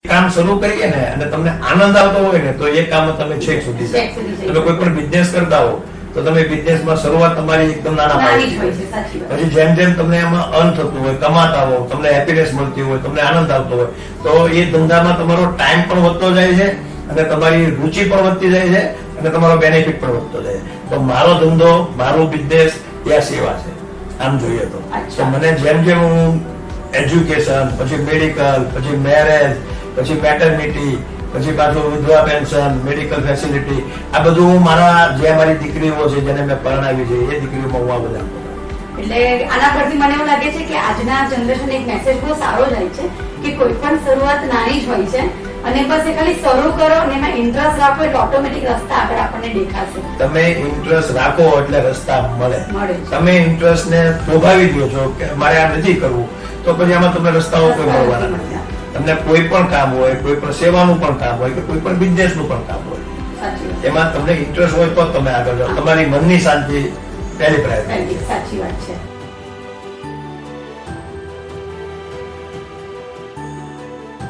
કામ શરૂ કરીએ ને અને તમને આનંદ આવતો હોય ને તો એ કામ તમે છેક સુધી તમે કોઈ પણ બિઝનેસ કરતા હો તો તમે બિઝનેસમાં શરૂઆત તમારી એકદમ નાના પાયે પછી જેમ જેમ તમને એમાં અર્ન થતું હોય, કમાતા હો, તમને હેપીનેસ મળતી હોય, તમને આનંદ આવતો હોય તો એ ધંધામાં તમારો ટાઈમ પણ વધતો જાય છે અને તમારી રુચિ પણ વધતી જાય છે અને તમારો બેનિફિટ પણ વધતો જાય છે. તો મારો ધંધો, મારો બિઝનેસ એ આ સેવા છે આમ જોઈએ તો મને જેમ જેમ હું એજ્યુકેશન, પછી મેડિકલ, પછી મેરેજ, પછી પેટર્નિટી, પછી પાછું વિધવા પેન્શન, મેડિકલ ફેસિલિટી, આ બધું હું મારા જે મારી દીકરીઓ છે જેને મેં પરણાવી છે એ દીકરીઓમાં હું આ બધા. એટલે આના પરથી મને એવું લાગે છે કે આજના જનરેશન એક મેસેજ બહુ સારો જાય છે કે કોઈ પણ શરૂઆત નાની જ હોય છે અને બસ એ ખાલી શરૂ કરો અને એમાં ઇન્ટરેસ્ટ રાખો એટલે ઓટોમેટિક રસ્તા આગળ આપણને દેખાશે. તમે ઇન્ટરેસ્ટ રાખો એટલે રસ્તા મળે. મળે. તમે ઇન્ટરેસ્ટ ને થોભાવી દો છો કે મારે આ નથી કરવું તો પછી આમાં તમને રસ્તાઓ કોઈ મળવાના નથી. તમને કોઈ પણ કામ હોય, કોઈ પણ સેવાનું પણ કામ હોય કે કોઈ પણ બિઝનેસ નું પણ કામ હોય, એમાં તમને ઇન્ટરેસ્ટ હોય તો તમે આગળ જાઓ. તમારી મનની શાંતિ પહેલી પ્રાયોરિટી. સાચી વાત છે.